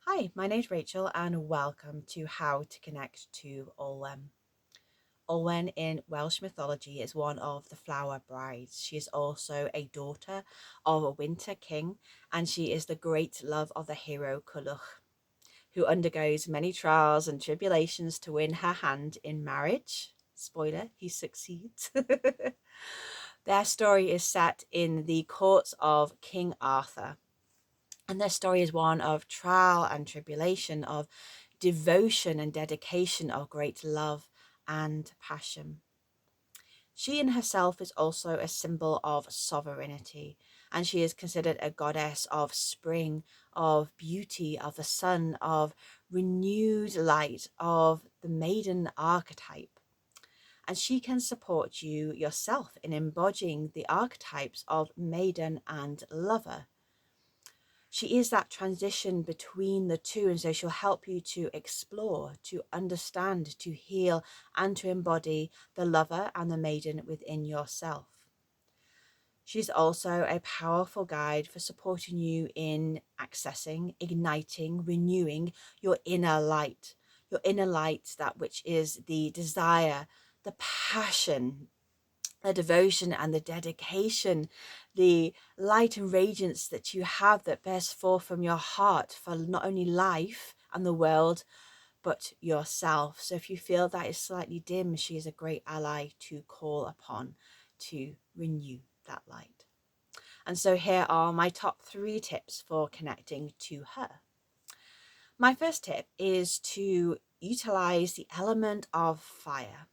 Hi, my name's Rachel and welcome to How to Connect to Olwen. Olwen in Welsh mythology is one of the flower brides. She is also a daughter of a winter king, and she is the great love of the hero Culhwch, who undergoes many trials and tribulations to win her hand in marriage. Spoiler, he succeeds. Their story is set in the courts of King Arthur. And their story is one of trial and tribulation, of devotion and dedication, of great love and passion. She in herself is also a symbol of sovereignty, and she is considered a goddess of spring, of beauty, of the sun, of renewed light, of the maiden archetype. And she can support you yourself in embodying the archetypes of maiden and lover. She is that transition between the two, and so she'll help you to explore, to understand, to heal, and to embody the lover and the maiden within yourself. She's also a powerful guide for supporting you in accessing, igniting, renewing your inner light. Your inner light, that which is the desire, the passion, the devotion and the dedication, the light and radiance that you have that bears forth from your heart for not only life and the world, but yourself. So if you feel that is slightly dim, she is a great ally to call upon to renew that light. And so here are my top 3 tips for connecting to her. My first tip is to utilize the element of fire.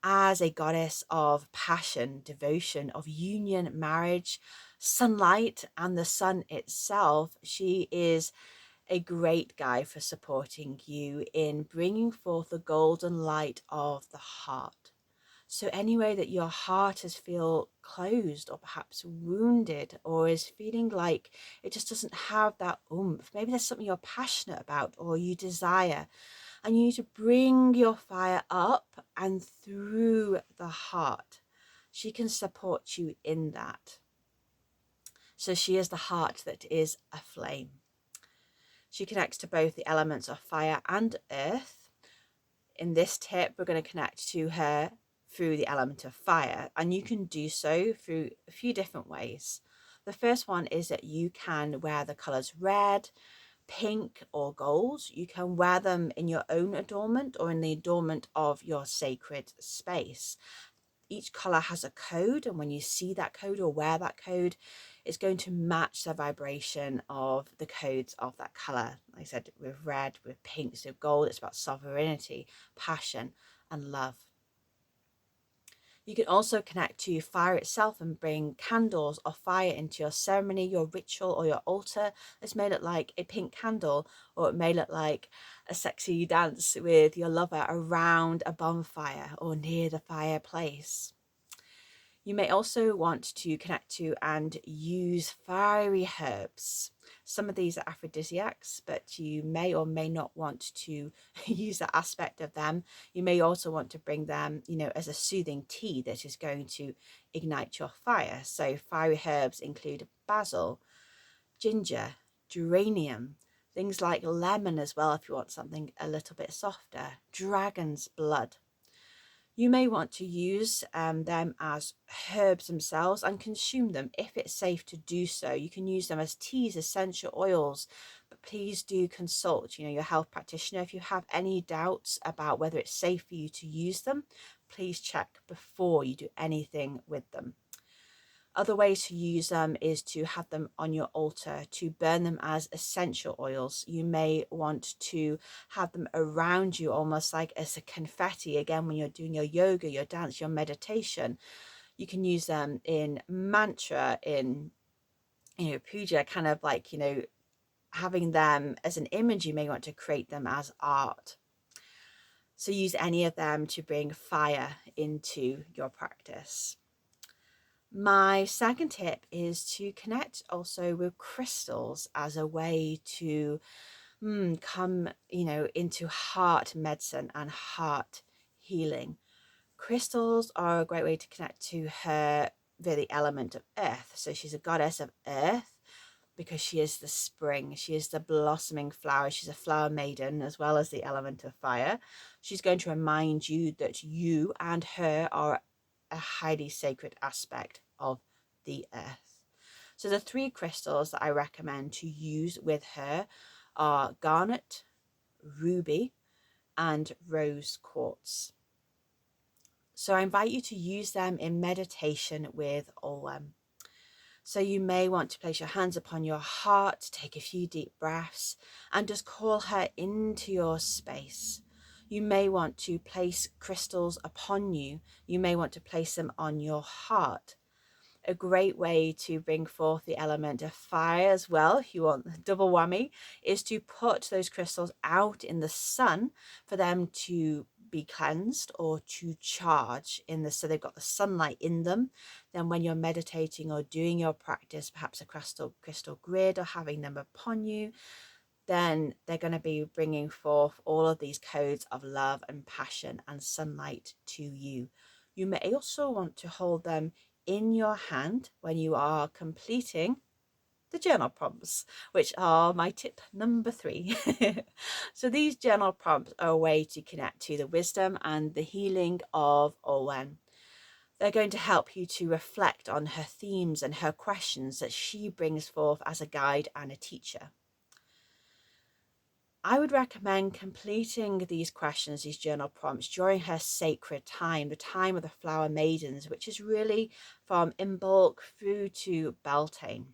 As a goddess of passion, devotion, of union, marriage, sunlight, and the sun itself, she is a great guide for supporting you in bringing forth the golden light of the heart. So any way that your heart is feel closed or perhaps wounded, or is feeling like it just doesn't have that oomph, maybe there's something you're passionate about or you desire, and you need to bring your fire up and through the heart. She can support you in that. So she is the heart that is aflame. She connects to both the elements of fire and earth. In this tip, we're going to connect to her through the element of fire, and you can do so through a few different ways. The first one is that you can wear the colors red, pink, or gold. You can wear them in your own adornment or in the adornment of your sacred space. Each color has a code, and when you see that code or wear that code, it's going to match the vibration of the codes of that color. Like I said, with red, with pinks, with gold, it's about sovereignty, passion, and love. You can also connect to fire itself and bring candles of fire into your ceremony, your ritual, or your altar. This may look like a pink candle, or it may look like a sexy dance with your lover around a bonfire or near the fireplace. You may also want to connect to and use fiery herbs. Some of these are aphrodisiacs, but you may or may not want to use that aspect of them. You may also want to bring them, as a soothing tea that is going to ignite your fire. So fiery herbs include basil, ginger, geranium, things like lemon as well if you want something a little bit softer, dragon's blood. You may want to use them as herbs themselves and consume them if it's safe to do so. You can use them as teas, essential oils, but please do consult, your health practitioner. If you have any doubts about whether it's safe for you to use them, please check before you do anything with them. Other ways to use them is to have them on your altar, to burn them as essential oils. You may want to have them around you almost like as a confetti. Again, when you're doing your yoga, your dance, your meditation, you can use them in mantra, in puja, kind of like, having them as an image. You may want to create them as art. So use any of them to bring fire into your practice. My second tip is to connect also with crystals as a way to come, into heart medicine and heart healing. Crystals are a great way to connect to her via the element of earth. So she's a goddess of earth, because she is the spring. She is the blossoming flower. She's a flower maiden as well as the element of fire. She's going to remind you that you and her are a highly sacred aspect of the earth. So the 3 crystals that I recommend to use with her are garnet, ruby, and rose quartz. So I invite you to use them in meditation with Olwen. So you may want to place your hands upon your heart, take a few deep breaths, and just call her into your space. You may want to place crystals upon you. You may want to place them on your heart. A great way to bring forth the element of fire as well, if you want the double whammy, is to put those crystals out in the sun for them to be cleansed or to charge in the, so they've got the sunlight in them. Then when you're meditating or doing your practice, perhaps a crystal grid or having them upon you, then they're going to be bringing forth all of these codes of love and passion and sunlight to you. You may also want to hold them in your hand when you are completing the journal prompts, which are my tip number 3. So these journal prompts are a way to connect to the wisdom and the healing of Olwen. They're going to help you to reflect on her themes and her questions that she brings forth as a guide and a teacher. I would recommend completing these questions, these journal prompts, during her sacred time, the time of the flower maidens, which is really from Imbolc through to Beltane.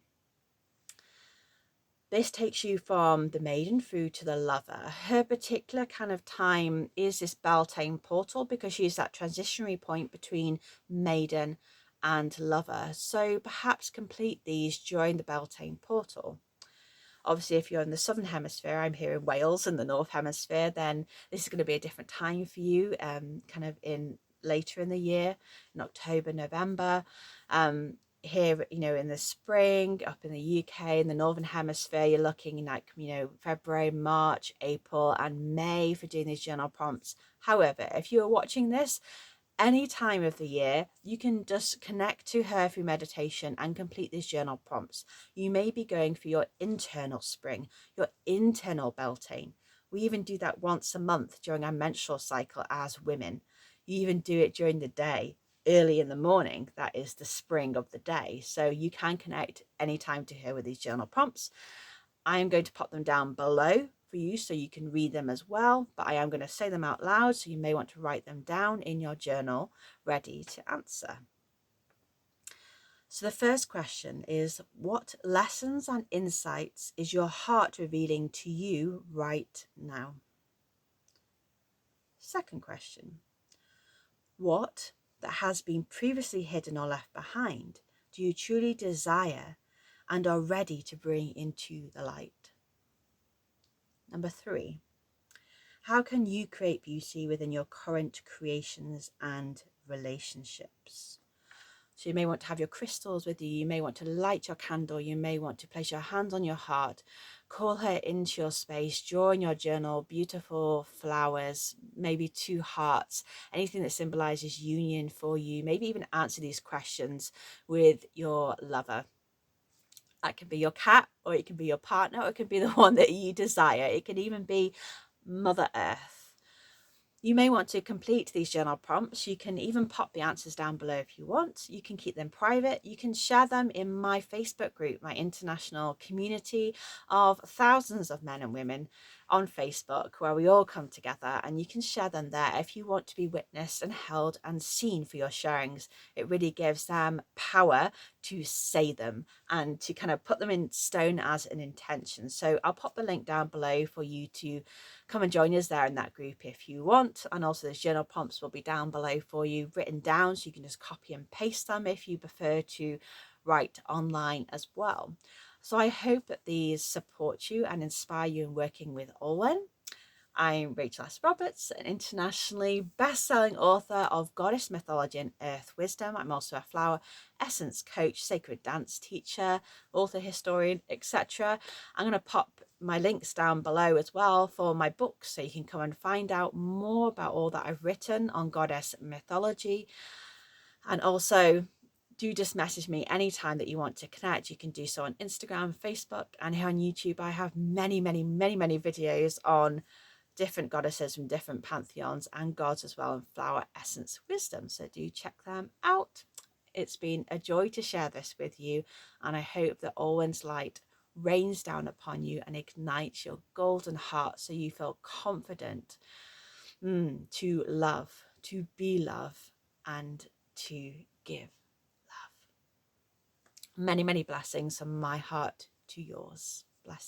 This takes you from the maiden through to the lover. Her particular kind of time is this Beltane portal because she's that transitionary point between maiden and lover. So perhaps complete these during the Beltane portal. Obviously, if you're in the southern hemisphere, I'm here in Wales in the north hemisphere, then this is going to be a different time for you, kind of in later in the year, in October, November. Here, you know, in the spring, up in the UK, in the northern hemisphere, you're looking like, you know, February, March, April, and May for doing these journal prompts. However, if you're watching this any time of the year, you can just connect to her through meditation and complete these journal prompts. You may be going for your internal spring, your internal Beltane. We even do that once a month during our menstrual cycle as women. You even do it during the day, early in the morning. That is the spring of the day. So you can connect anytime to her with these journal prompts. I am going to pop them down below for you so you can read them as well, but I am going to say them out loud, so you may want to write them down in your journal ready to answer. So the first question is, what lessons and insights is your heart revealing to you right now? Second question, what that has been previously hidden or left behind do you truly desire and are ready to bring into the light? Number 3, how can you create beauty within your current creations and relationships? So you may want to have your crystals with you, you may want to light your candle, you may want to place your hands on your heart, call her into your space, draw in your journal beautiful flowers, maybe 2 hearts, anything that symbolizes union for you. Maybe even answer these questions with your lover. That can be your cat, or it can be your partner, or it can be the one that you desire. It can even be Mother Earth. You may want to complete these journal prompts. You can even pop the answers down below if you want. You can keep them private. You can share them in my Facebook group, my international community of thousands of men and women on Facebook, where we all come together, and you can share them there if you want to be witnessed and held and seen for your sharings. It really gives them power to say them and to kind of put them in stone as an intention. So I'll pop the link down below for you to come and join us there in that group if you want. And also those journal prompts will be down below for you, written down, so you can just copy and paste them if you prefer to write online as well. So I hope that these support you and inspire you in working with Olwen. I'm Rachel S. Roberts, an internationally best-selling author of Goddess Mythology and Earth Wisdom. I'm also a flower essence coach, sacred dance teacher, author, historian, etc. I'm going to pop my links down below as well for my books, so you can come and find out more about all that I've written on Goddess Mythology. And also do just message me anytime that you want to connect. You can do so on Instagram, Facebook, and here on YouTube. I have many videos on different goddesses from different pantheons and gods as well, and flower essence wisdom. So do check them out. It's been a joy to share this with you, and I hope that Olwen's light rains down upon you and ignites your golden heart so you feel confident to love, to be love, and to give love. Many blessings from my heart to yours.